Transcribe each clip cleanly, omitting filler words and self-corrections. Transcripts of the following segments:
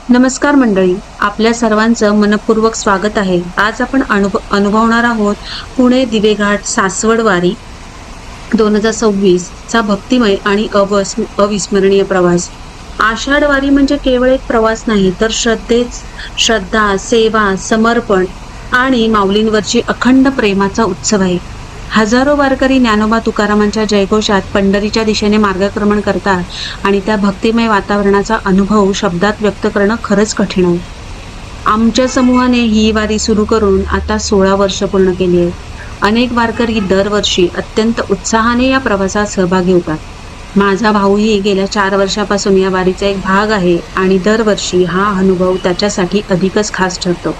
नमस्कार मंडळी, आपल्या सर्वांचं मनपूर्वक स्वागत आहे. आज आपण अनुभवणार आहोत पुणे दिवेघाट सासवड वारी 2026 चा भक्तिमय आणि अविस्मरणीय प्रवास. आषाढ वारी म्हणजे केवळ एक प्रवास नाही, तर श्रद्धा, सेवा, समर्पण आणि माऊलींवरची अखंड प्रेमाचा उत्सव आहे. हजारो वारकरी ज्ञानोबा तुकारामांच्या जयघोषात पंढरीच्या दिशेने मार्गक्रमण करतात आणि त्या भक्तिमय वातावरणाचा अनुभव शब्दात व्यक्त करणं खरंच कठीण आहे. आमच्या समूहाने ही वारी सुरू करून आता 16 वर्ष पूर्ण केली आहेत. अनेक वारकरी दरवर्षी अत्यंत उत्साहाने या प्रवासात सहभागी होतात. माझा भाऊही गेल्या 4 वर्षापासून या वारीचा एक भाग आहे आणि दरवर्षी हा अनुभव त्याच्यासाठी अधिकच खास ठरतो.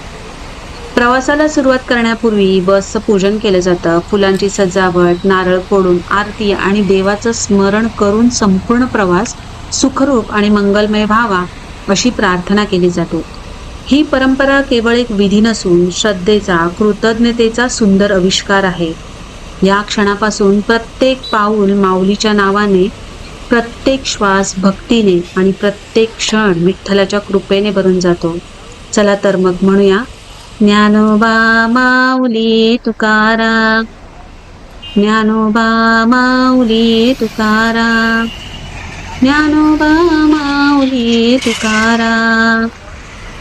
प्रवासाला सुरुवात करण्यापूर्वी बसचं पूजन केलं जातं. फुलांची सजावट, नारळ फोडून आरती आणि देवाचं स्मरण करून संपूर्ण प्रवास सुखरूप आणि मंगलमय व्हावा अशी प्रार्थना केली जाते. ही परंपरा केवळ एक विधी नसून श्रद्धेचा, कृतज्ञतेचा सुंदर आविष्कार आहे. या क्षणापासून प्रत्येक पाऊल माऊलीच्या नावाने, प्रत्येक श्वास भक्तीने आणि प्रत्येक क्षण विठ्ठलाच्या कृपेने भरून जातो. चला तर मग म्हणूया, ज्ञानोबा माऊली तुकाराम, ज्ञानोबा माऊली तुकाराम, ज्ञानोबा माऊली तुकाराम.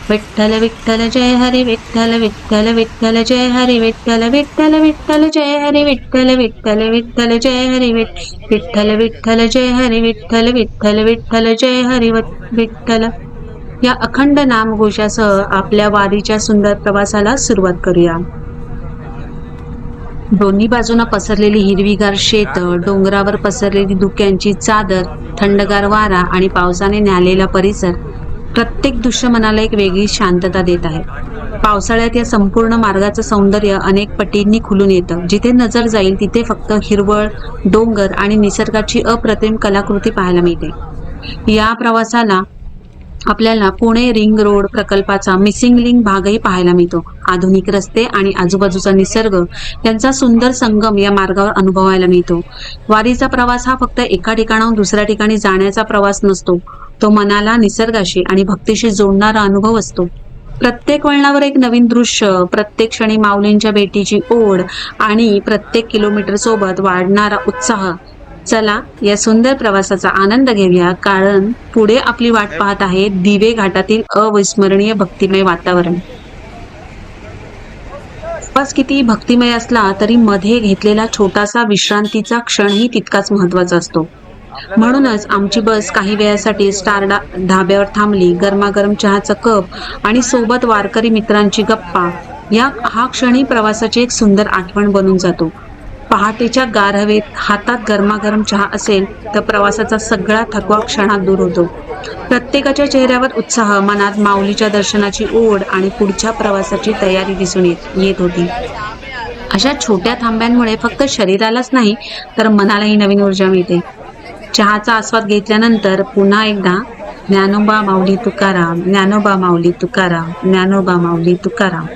विठ्ठल विठ्ठल जय हरी विठ्ठल, विठ्ठल विठ्ठल जय हरी विठ्ठल, विठ्ठल विठ्ठल जय हरी विठ्ठल, विठ्ठल विठ्ठल जय हरी विठ्ठल, विठ्ठल जय हरी विठ्ठल, विठ्ठल विठ्ठल जय हरी विठ्ठल. या अखंड नामघोषासह आपल्या वारीच्या सुंदर प्रवासाला सुरुवात करूया. दोन्ही बाजूना पसरलेली हिरवीगार शेत, डोंगरावर पसरलेली धुक्यांची चादर, थंडगार वारा आणि पावसाने न्यालेला परिसर, प्रत्येक दृश्य मनाला एक वेगळी शांतता देत आहे. पावसाळ्यात या संपूर्ण मार्गाचं सौंदर्य अनेक पटींनी खुलून येतं. जिथे नजर जाईल तिथे फक्त हिरवळ, डोंगर आणि निसर्गाची अप्रतिम कलाकृती पाहायला मिळते. या प्रवासाला आपल्याला पुणे रिंग रोड प्रकल्पाचा मिसिंग लिंक भागही पाहायला मिळतो. आधुनिक रस्ते आणि आजूबाजूचा निसर्ग यांचा सुंदर संगम या मार्गावर अनुभवायला मिळतो. वारीचा प्रवास हा फक्त एका ठिकाणाहून दुसऱ्या ठिकाणी जाण्याचा प्रवास नसतो. तो मनाला निसर्गाशी आणि भक्तीशी जोडणारा अनुभव असतो. प्रत्येक वळणावर एक नवीन दृश्य, प्रत्येक क्षणी माऊलींच्या भेटीची ओढ आणि प्रत्येक किलोमीटर सोबत वाढणारा उत्साह. चला या सुंदर प्रवासाचा आनंद घेऊया, कारण पुढे आपली वाट पाहत आहे दिवे घाटातील अविस्मरणीय भक्तिमय वातावरण. प्रवास किती भक्तिमय असला तरी मध्ये घेतलेला छोटासा विश्रांतीचा क्षणही तितकाच महत्वाचा असतो. म्हणूनच आमची बस काही वेळासाठी स्टार ढाब्यावर थांबली. गरमागरम चहाचा कप आणि सोबत वारकरी मित्रांची गप्पा, हा क्षणी प्रवासाची एक सुंदर आठवण बनून जातो. पहाटेच्या गार हवेत हातात गरमागरम चहा असेल तर प्रवासाचा सगळा थकवा क्षणात दूर होतो. प्रत्येकाच्या चेहऱ्यावर उत्साह, मनात माऊलीच्या दर्शनाची ओढ आणि पुढच्या प्रवासाची तयारी दिसून येत होती. अशा छोट्या थांब्यांमुळे फक्त शरीरालाच नाही तर मनालाही नवीन ऊर्जा मिळते. चहाचा आस्वाद घेतल्यानंतर पुन्हा एकदा ज्ञानोबा माऊली तुकाराम, ज्ञानोबा माऊली तुकाराम, ज्ञानोबा माऊली तुकाराम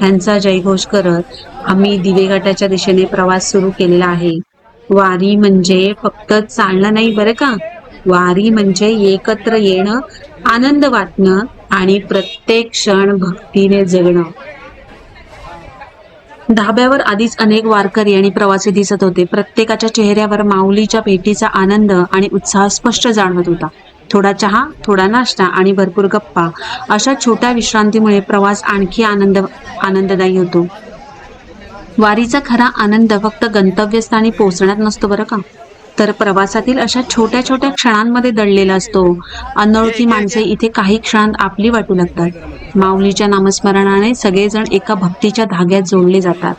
यांचा जयघोष करत आम्ही दिवेघाटाच्या दिशेने प्रवास सुरू केलेला आहे. वारी म्हणजे फक्त चालणं नाही बरं का. वारी म्हणजे एकत्र येणं, आनंद वाटणं आणि प्रत्येक क्षण भक्तीने जगणं. ढाब्यावर आधीच अनेक वारकरी आणि प्रवासी दिसत होते. प्रत्येकाच्या चेहऱ्यावर माऊलीच्या भेटीचा आनंद आणि उत्साह स्पष्ट जाणवत होता. थोडा चहा, थोडा नाश्ता आणि भरपूर गप्पा, अशा छोट्या विश्रांतीमुळे प्रवास आणखी आनंददायी होतो. वारीचा खरा आनंद फक्त गंतव्यस्थानी पोहोचण्यात नसतो बरं का, तर प्रवासातील अशा छोट्या छोट्या क्षणांमध्ये दडलेला असतो. अनोळखी माणसे इथे काही क्षणात आपली वाटू लागतात. माऊलीच्या नामस्मरणाने सगळेजण एका भक्तीच्या धाग्यात जोडले जातात.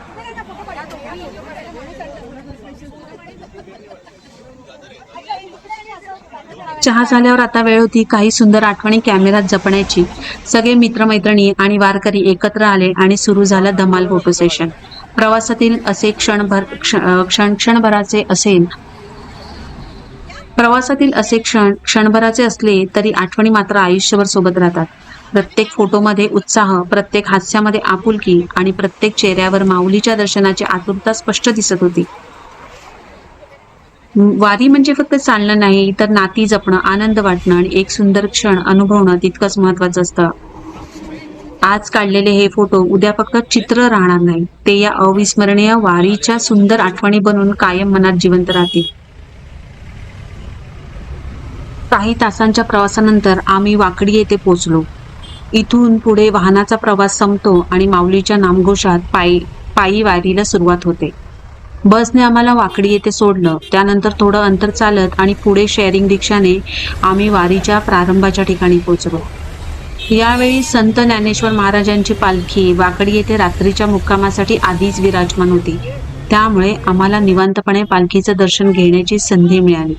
चहा झाल्यावर आता वेळ होती काही सुंदर आठवणी कॅमेऱ्यात जपण्याची. सगळे मित्रमैत्रिणी आणि वारकरी एकत्र आले आणि सुरू झालं धमाल फोटो सेशन. प्रवासातील असे क्षणभराचे असले तरी आठवणी मात्र आयुष्यभर सोबत राहतात. प्रत्येक फोटोमध्ये उत्साह, प्रत्येक हास्यामध्ये आपुलकी आणि प्रत्येक चेहऱ्यावर माऊलीच्या दर्शनाची आतुरता स्पष्ट दिसत होती. वारी म्हणजे फक्त चालणं नाही, तर नाती जपणं, आनंद वाटणं आणि एक सुंदर क्षण अनुभवणं तितकंच महत्वाचं असतं. आज काढलेले हे फोटो उद्या फक्त चित्र राहणार नाही, ते या अविस्मरणीय वारीच्या सुंदर आठवणी बनून कायम मनात जिवंत राहतील. काही तासांच्या प्रवासानंतर आम्ही वाकडी येथे पोहोचलो. इथून पुढे वाहनाचा प्रवास संपतो आणि माऊलीच्या नामघोषात पायी वारीला सुरुवात होते. बसने आम्हाला वाकडी येथे सोडलं. त्यानंतर थोडं अंतर चालत आणि पुढे शेअरिंग रिक्षाने आम्ही वारीच्या प्रारंभाच्या ठिकाणी पोहोचलो. यावेळी संत ज्ञानेश्वर महाराजांची पालखी वाकडी येथे रात्रीच्या मुक्कामासाठी आधीच विराजमान होती. त्यामुळे आम्हाला निवांतपणे पालखीचं दर्शन घेण्याची संधी मिळाली.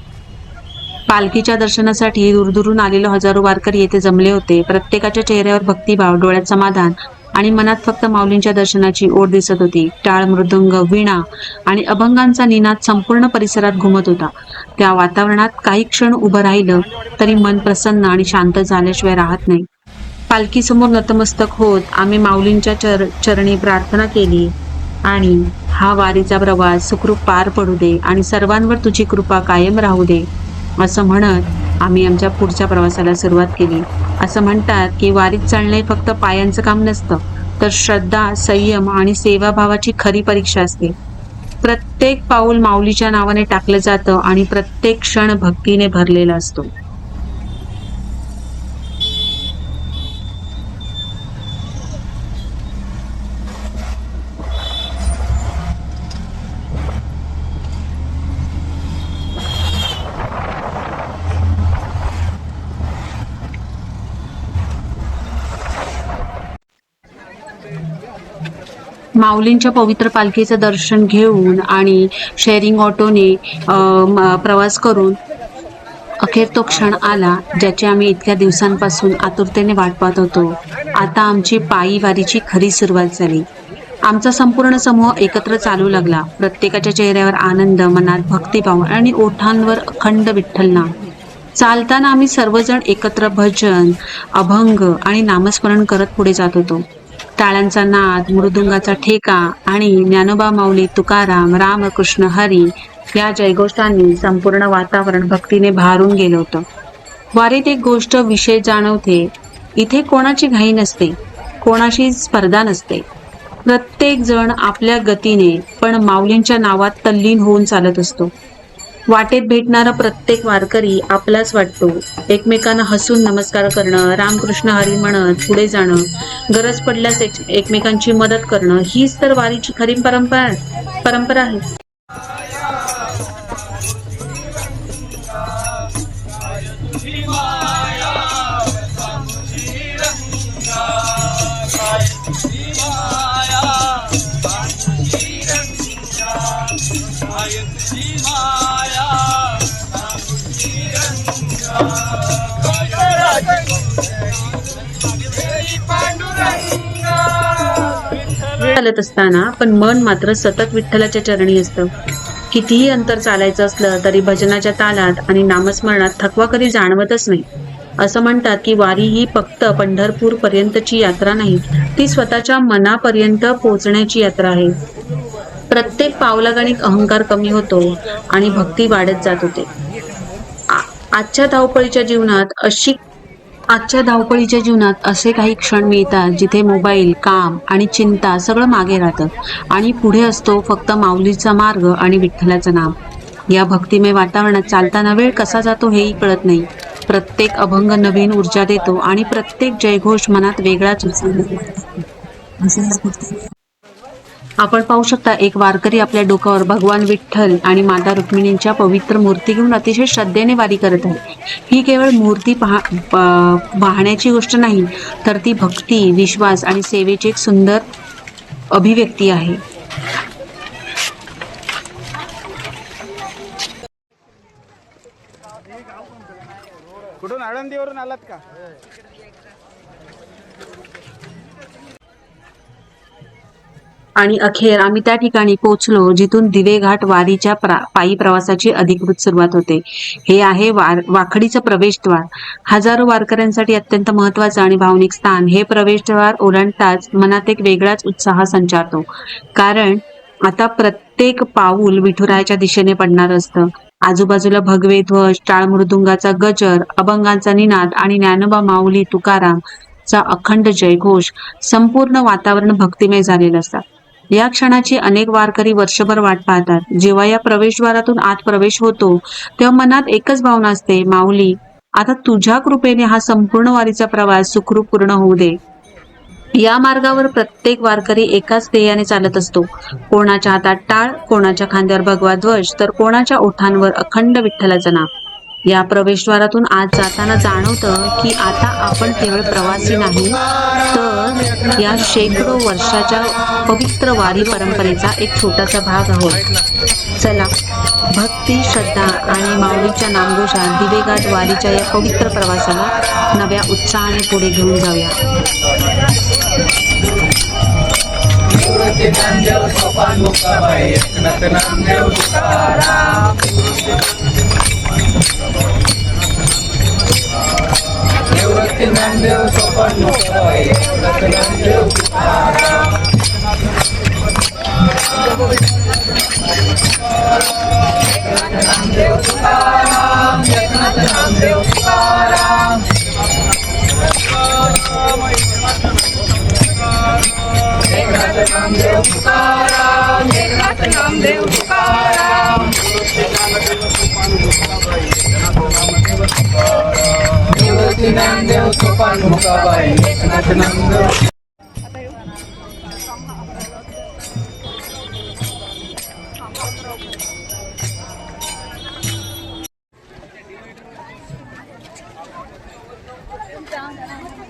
पालखीच्या दर्शनासाठी दूरदूरून आलेले हजारो वारकरी येथे जमले होते. प्रत्येकाच्या चेहऱ्यावर भक्तिभाव, डोळ्यात समाधान आणि मनात फक्त माऊलींच्या दर्शनाची ओढ दिसत होती. टाळ, मृदुंग, वीणा आणि अभंगांचा निनाद संपूर्ण परिसरात घुमत होता. त्या वातावरणात काही क्षण उभं राहिलं तरी मन प्रसन्न आणि शांत झाल्याशिवाय राहत नाही. पालखीसमोर नतमस्तक होत आम्ही माऊलींच्या चरणी प्रार्थना केली आणि हा वारीचा प्रवास सुखरूप पार पडू दे आणि सर्वांवर तुझी कृपा कायम राहू दे असं म्हणत आम्ही आमच्या पुढच्या प्रवासाला सुरुवात केली. असं म्हणतात की वारीत चालणे फक्त पायांचं काम नसतं, तर श्रद्धा, संयम आणि सेवाभावाची खरी परीक्षा असते. प्रत्येक पाऊल माऊलीच्या नावाने टाकलं जातं आणि प्रत्येक क्षण भक्तीने भरलेला असतो. माऊलींच्या पवित्र पालखीचं दर्शन घेऊन आणि शेअरिंग ऑटोने प्रवास करून अखेर तो क्षण आला ज्याची आम्ही इतक्या दिवसांपासून आतुरतेने वाट पाहत होतो. आता आमची पायी वारीची खरी सुरुवात झाली. आमचा संपूर्ण समूह एकत्र चालू लागला. प्रत्येकाच्या चेहऱ्यावर आनंद, मनात भक्तिभाव आणि ओठांवर अखंड विठ्ठल नाम. चालताना आम्ही सर्वजण एकत्र भजन, अभंग आणि नामस्मरण करत पुढे जात होतो. टाळ्यांचा नाद, मृदुंगाचा ठेका आणि ज्ञानोबा माऊली, तुकाराम, रामकृष्ण हरी या जयघोषांनी संपूर्ण वातावरण भक्तीने भारून गेलं होतं. वारीत एक गोष्ट विशेष जाणवते. इथे कोणाची घाई नसते, कोणाशी स्पर्धा नसते. प्रत्येक जण आपल्या गतीने पण माऊलींच्या नावात तल्लीन होऊन चालत असतो. वाटेत भेटणारा प्रत्येक वारकरी आपलाच वाटतो. एकमेकांना हसून नमस्कार करणं, रामकृष्ण हरी म्हणत पुढे जाणं, गरज पडल्यास एकमेकांची मदत करणं, हीच तर वारीची खरी परंपरा आहे. चालत असताना पण मन मात्र सतत विठ्ठलाच्या चरणी असतं. कितीही अंतर चालायचं असलं तरी भजनाच्या तालात आणि नामस्मरणात थकवा कधी जाणवतच नाही. असं म्हणतात की वारी ही फक्त पंढरपूर पर्यंतची यात्रा नाही, ती स्वतःच्या मनापर्यंत पोहोचण्याची यात्रा आहे. प्रत्येक पावलागणिक अहंकार कमी होतो आणि भक्ती वाढत जात होते. आजच्या धावपळीच्या जीवनात असे काही क्षण मिळतात जिथे मोबाईल, काम आणि चिंता सगळं मागे राहतं आणि पुढे असतो फक्त माऊलीचा मार्ग आणि विठ्ठलाचं नाम. या भक्तिमय वातावरणात चालताना वेळ कसा जातो हेही कळत नाही. प्रत्येक अभंग नवीन ऊर्जा देतो आणि प्रत्येक जयघोष मनात वेगळाच उत्साह देतो. आपण पाहू शकता एक वारकरी आपल्या डोक्यावर भगवान विठ्ठल आणि माता रुक्मिणींच्या पवित्र मूर्ती घेऊन अतिशय श्रद्धेने वारी करत आहे. ही केवळ मूर्ती पाहण्याची गोष्ट नाही, तर ती भक्ती, विश्वास आणि सेवेची एक सुंदर अभिव्यक्ती आहे. कुठून आळंदीवरून आलात का? आणि अखेर आम्ही त्या ठिकाणी पोहोचलो जिथून दिवे घाट वारीच्या पायी प्रवासाची अधिकृत सुरुवात होते. हे आहे वाखडीचं प्रवेशद्वार. हजारो वारकऱ्यांसाठी अत्यंत महत्वाचं आणि भावनिक स्थान. हे प्रवेशद्वार ओलांडताच मनात एक वेगळाच उत्साह संचारतो, कारण आता प्रत्येक पाऊल विठुरायाच्या दिशेने पडणार असतं. आजूबाजूला भगवे ध्वज, टाळ मृदुंगाचा गजर, अभंगांचा निनाद आणि ज्ञानोबा माऊली तुकारामचा अखंड जयघोष. संपूर्ण वातावरण भक्तिमय झालेलं असतं. या क्षणाची अनेक वारकरी वर्षभर वाट पाहतात. जेव्हा या प्रवेशद्वारातून आत प्रवेश होतो तेव्हा मनात एकच भावना असते, माऊली, आता तुझ्या कृपेने हा संपूर्ण वारीचा प्रवास सुखरूप पूर्ण होऊ दे. या मार्गावर प्रत्येक वारकरी एकाच ध्येयाने चालत असतो. कोणाच्या हातात टाळ, कोणाच्या खांद्यावर भगवा ध्वज, तर कोणाच्या ओठांवर अखंड विठ्ठलाचं नाव. या प्रवेशद्वारातून आज जाताना जाणवतं की आता आपण केवळ प्रवासी नाही, तर या शेकडो वर्षाच्या पवित्र वारी परंपरेचा एक छोटासा भाग आहोत. चला, भक्ती, श्रद्धा आणि माऊलीच्या नामघोषात दिवेघाट वारीच्या या पवित्र प्रवासाला नव्या उत्साहाने पुढे घेऊन जाऊया.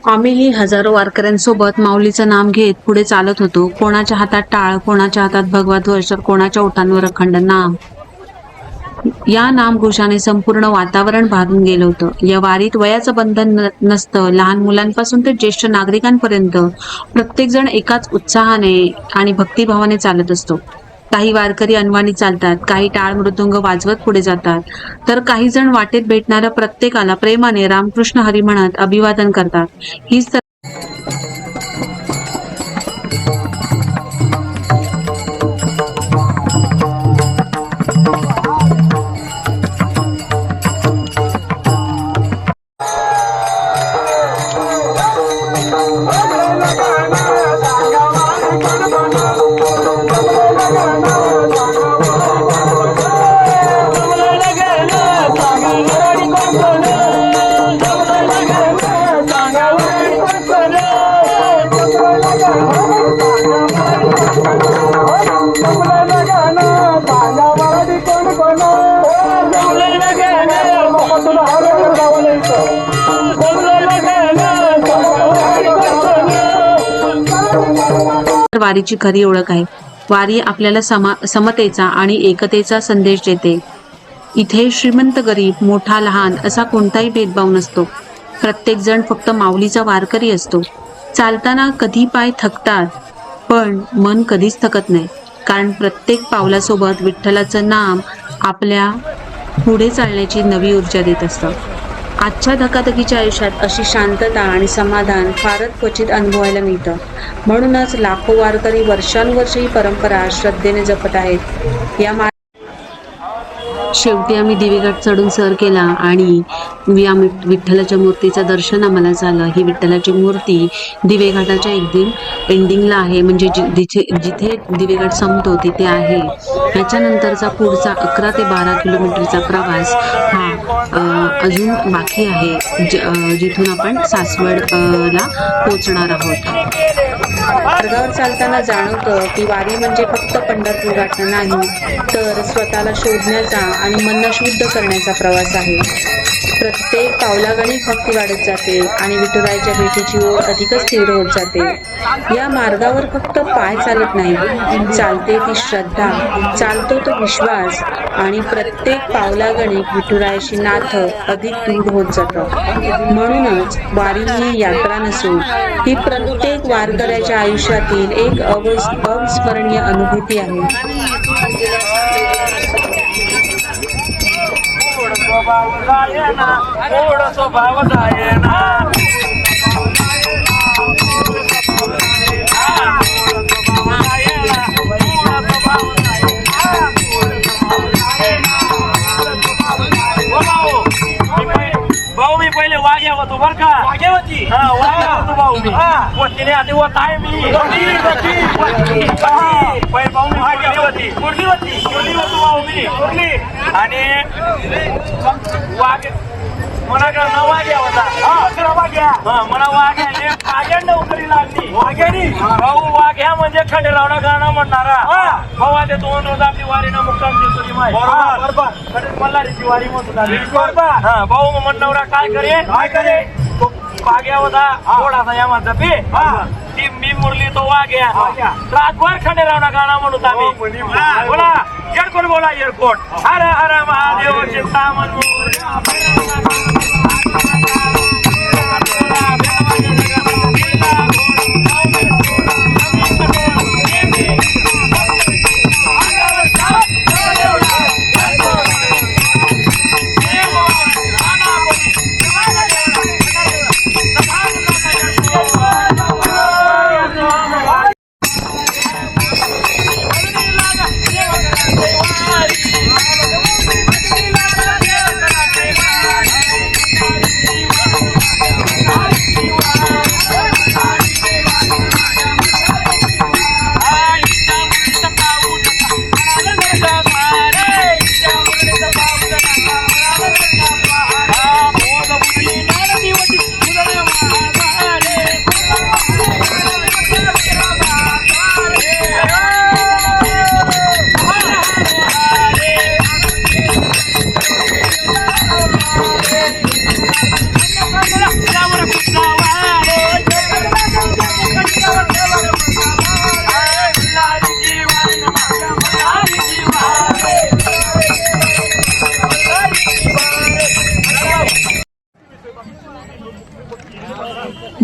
आम्हीही हजारो वारकऱ्यांसोबत माऊलीचं नाम घेत पुढे चालत होतो. कोणाच्या हातात टाळ, कोणाच्या हातात भगवा ध्वज, तर कोणाच्या ओठांवर अखंड नाम. या नामघोषाने संपूर्ण वातावरण भारून गेलं होतं. या वारीत वयाचं बंधन नसतं. लहान मुलांपासून ते ज्येष्ठ नागरिकांपर्यंत प्रत्येक जण एकाच उत्साहाने आणि भक्तिभावाने चालत असतो. काही वारकरी अनवाणी चालतात, काही टाळ मृदुंग वाजवत पुढे जातात, तर काही जण वाटेत भेटणाऱ्या प्रत्येकाला प्रेमाने रामकृष्ण हरी म्हणत अभिवादन करतात. हीच तर वारीची खरी ओळख आहे. वारी आपल्याला समतेचा आणि एकतेचा संदेश देते. इथे श्रीमंत गरीब, मोठा लहान असा कोणताही भेदभाव नसतो. प्रत्येक जण फक्त माऊलीचा वारकरी असतो. चालताना कधी पाय थकतात, पण मन कधीच थकत नाही, कारण प्रत्येक पावलासोबत विठ्ठलाचं नाम आपल्या पुढे चालण्याची नवी ऊर्जा देत असतं. आजच्या धकाधकीच्या आयुष्यात अशी शांतता आणि समाधान फारच क्वचित अनुभवायला मिळतं. म्हणूनच लाखो वारकरी वर्षानुवर्षे ही परंपरा श्रद्धेने जपत आहेत. या शेवटी आम्ही दिवेघाट चढून सर केला आणि या विठ्ठलाच्या मूर्तीचं दर्शन आम्हाला झालं. ही विठ्ठलाची मूर्ती दिवेघाटाच्या एकदम एंडिंगला आहे, म्हणजे जिथे दिवेघाट संपतो तिथे आहे. ह्याच्यानंतरचा पुढचा 11 ते 12 किलोमीटरचा प्रवास हा अजून बाकी आहे, जिथून आपण सासवडला पोहोचणार आहोत. मार्गावर चालताना जाणवतं की वारी म्हणजे फक्त पंढरपूर गाठणं नाही, तर स्वतःला शोधण्याचा आणि मन शुद्ध करण्याचा प्रवास आहे. प्रत्येक पावलागणी भक्ती वाढत जाते आणि विठुरायाच्या भेटीची ओढ अधिकच तीव्र होत जाते. या मार्गावर फक्त पाय चालत नाही, चालते ती श्रद्धा, चालतो तो विश्वास आणि प्रत्येक पावलागणिक विठुरायाशी नातं अधिक दृढ होत जातं. म्हणूनच वारी ही यात्रा नसून ही प्रत्येक वारकऱ्याच्या आयुष्यातील एक अविस्मरणीय अनुभूती आहे. स्वभाव वाघ्या तू भाऊ मी वतीने आधी वत आहे मी पै पाहुणे कुर्ली तू भाऊ मी आणि वाघ मला वाघ्या होता मला वाघ्याने पाजंड उकरी लागली वाघ्यानी भाऊ वाघ्या म्हणजे खंडेरावना गाणं म्हणणारा भाऊ आता 2 रोज आपली वारीनं मुक्काम देतो मल्हारीची वारी म्हणतो भाऊ म्हणणारा काय करे तो वाघ्या होता थोडासा या माझा पी ती मी मुरली तो वाघ्या रातभर खंडेरावना गाणं म्हणतो आम्ही बोला एअरपोर्ट बोला एअरपोर्ट हर हर महादेव चिंतामण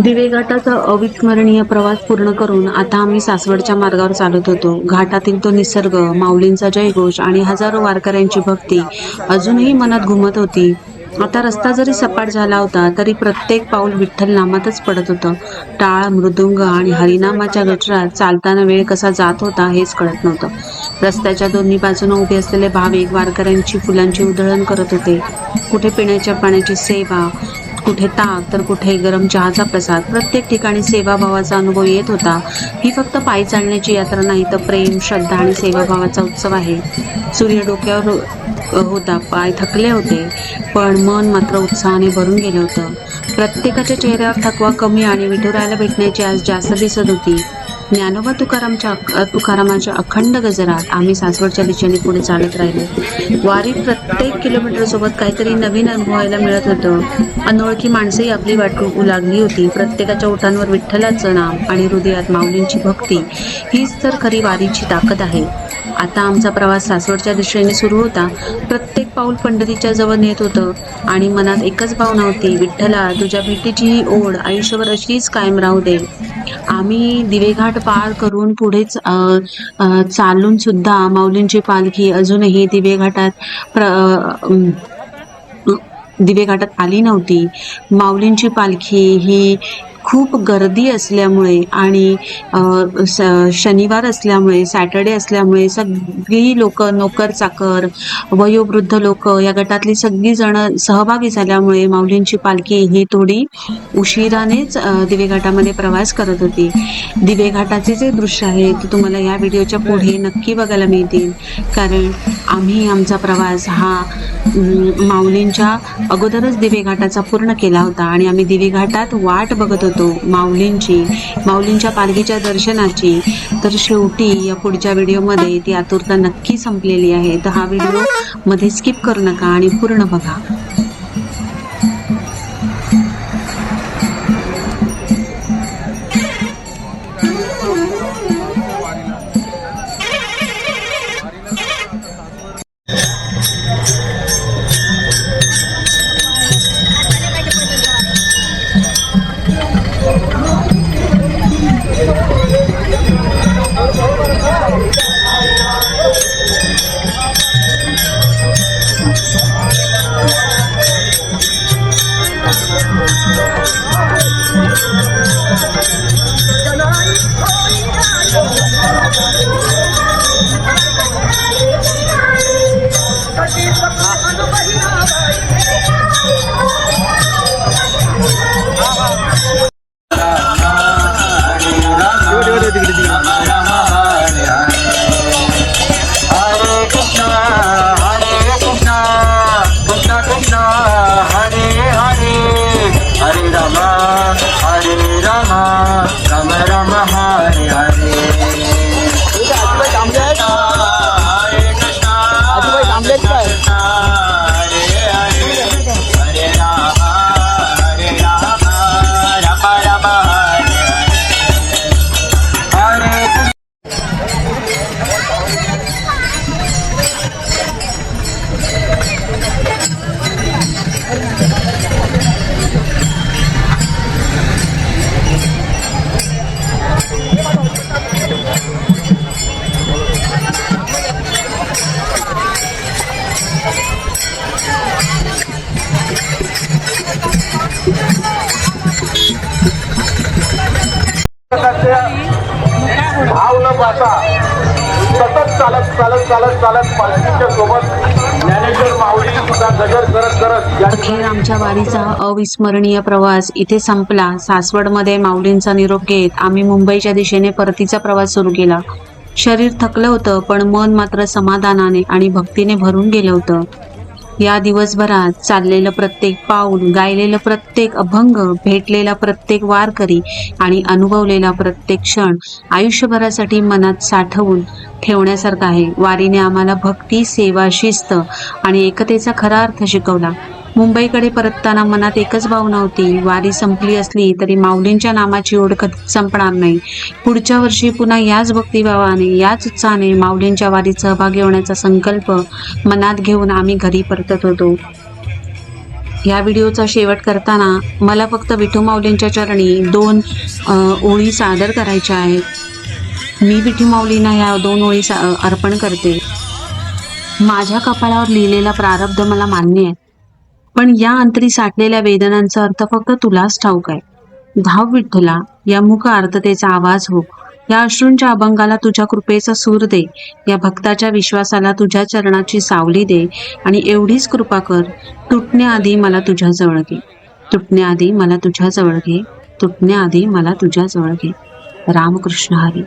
दिवे घाटाचा अविस्मरणीय प्रवास पूर्ण करून आता आम्ही सासवडच्या मार्गावर चालत होतो. घाटातील तो निसर्ग, माऊलींचा जयघोष आणि हजारो वारकऱ्यांची भक्ती अजूनही मनात घुमत होती. आता रस्ता जरी सपाट झाला होता तरी प्रत्येक पाऊल विठ्ठल नामातच पडत होतं. टाळ, मृदुंग आणि हरिनामाच्या गजरात चालताना वेळ कसा जात होता हेच कळत नव्हतं. रस्त्याच्या दोन्ही बाजूने उभे असलेले भाविक वारकऱ्यांची फुलांची उधळण करत होते. कुठे पिण्याच्या पाण्याची सेवा, कुठे ताक तर कुठे गरम चहाचा प्रसाद. प्रत्येक ठिकाणी सेवाभावाचा अनुभव येत होता. ही फक्त पायी चालण्याची यात्रा नाही तर प्रेम, श्रद्धा आणि सेवाभावाचा उत्सव आहे. सूर्य डोक्यावर होता, पाय थकले होते पण मन मात्र उत्साहाने भरून गेलं होतं. प्रत्येकाच्या चेहऱ्यावर थकवा कमी आणि विठुरायाला भेटण्याची आज जास्त दिसत होती. ज्ञानोबा तुकारामाच्या अखंड गजरात आम्ही सासवडच्या दिशेने पुढे चालत राहिलो. वारीत प्रत्येक किलोमीटर सोबत काहीतरी नवीन अनुभवायला मिळत होतं. अनोळखी माणसेही आपली वाट लागली होती. प्रत्येकाच्या ओठांवर विठ्ठलाचं नाम आणि हृदयात माऊलींची भक्ती हीच तर खरी वारीची ताकद आहे. आता आमचा प्रवास सासवडच्या दिशेने सुरू होता. प्रत्येक पाऊल पंढरीच्या जवळ नेत होतं आणि मनात एकच भावना होती, विठ्ठला तुझ्या भेटीची ही ओढ आयुष्यभर अशीच कायम राहू दे. आम्ही दिवेघाट पार करून पुढेच चालून सुद्धा माऊलींची पालखी अजूनही दिवेघाटात आली नव्हती. माऊलींची पालखी ही खूप गर्दी असल्यामुळे आणि शनिवार असल्यामुळे, सॅटर्डे असल्यामुळे सगळी लोक, नोकर चाकर, वयोवृद्ध लोक या गटातली सगळी जण सहभागी झाल्यामुळे माऊलींची पालखी ही थोडी उशिरानेच दिवेघाटामध्ये प्रवास करत होती. दिवेघाटाचे जे दृश्य आहे ते तुम्हाला या व्हिडिओच्या पुढे नक्की बघायला मिळतील, कारण आम्ही आमचा प्रवास हा माऊलींच्या अगोदरच दिवेघाटाचा पूर्ण केला होता आणि आम्ही दिवेघाटात वाट बघत होतो माऊलींच्या पालखीच्या दर्शनाची. तर शेवटी या पुढच्या व्हिडिओमध्ये ती आतुरता नक्की संपलेली आहे. तर हा व्हिडिओ मध्ये स्किप करू नका आणि पूर्ण बघा. हरे राम राम राम हरे हरे आजूबाई तांबे आहेत हरे कृष्णा आजूबाई तांबे आहेत काय हरे हरे हरे राम राम राम हरे हरे हरे भाव न पाहता सतत चालत पालखीच्या सोबत ज्ञानेश्वर माऊली सुद्धा गजर करत अखेर आमच्या वारीचा अविस्मरणीय प्रवास इथे संपला. सासवडमध्ये माऊलींचा निरोप घेत आम्ही मुंबईच्या दिशेने परतीचा प्रवास सुरू केला. शरीर थकलं होतं, पण मन मात्र समाधानाने आणि भक्तीने भरून गेलं होतं. या दिवसभरात चाललेलं प्रत्येक पाऊल, गायलेलं प्रत्येक अभंग, भेटलेला प्रत्येक वारकरी आणि अनुभवलेला प्रत्येक क्षण आयुष्यभरासाठी मनात साठवून ठेवण्यासारखं आहे. वारीने आम्हाला भक्ती, सेवा, शिस्त आणि एकतेचा खरा अर्थ शिकवला. मुंबईकडे परतताना मनात एकच भावना होती, वारी संपली असली तरी माऊलींच्या नामाची ओढ कधीच संपणार नाही. पुढच्या वर्षी पुन्हा याच भक्तिभावाने, याच उत्साहाने माऊलींच्या वारीत सहभागी होण्याचा संकल्प मनात घेऊन आम्ही घरी परतत होतो. या व्हिडिओचा शेवट करताना मला फक्त विठू माऊलींच्या चरणी 2 ओळी सादर करायच्या आहेत. मी विठू माऊलींना ह्या 2 ओळी अर्पण करते. माझ्या कपाळावर लिहिलेला प्रारब्ध मला मान्य आहे, पण या अंतरी साठलेल्या वेदनांचा अर्थ फक्त तुलाच ठाऊक आहे. धाव विठ्ठला, या मुख आर्ततेचा आवाज हो. या अश्रूंच्या अभंगाला तुझ्या कृपेचा सूर दे. या भक्ताच्या विश्वासाला तुझ्या चरणाची सावली दे आणि एवढीच कृपा कर, तुटण्याआधी मला तुझ्या जवळ घे. तुटण्याआधी मला तुझ्या जवळ घे. तुटण्याआधी मला तुझ्या जवळ घे. रामकृष्ण हरी.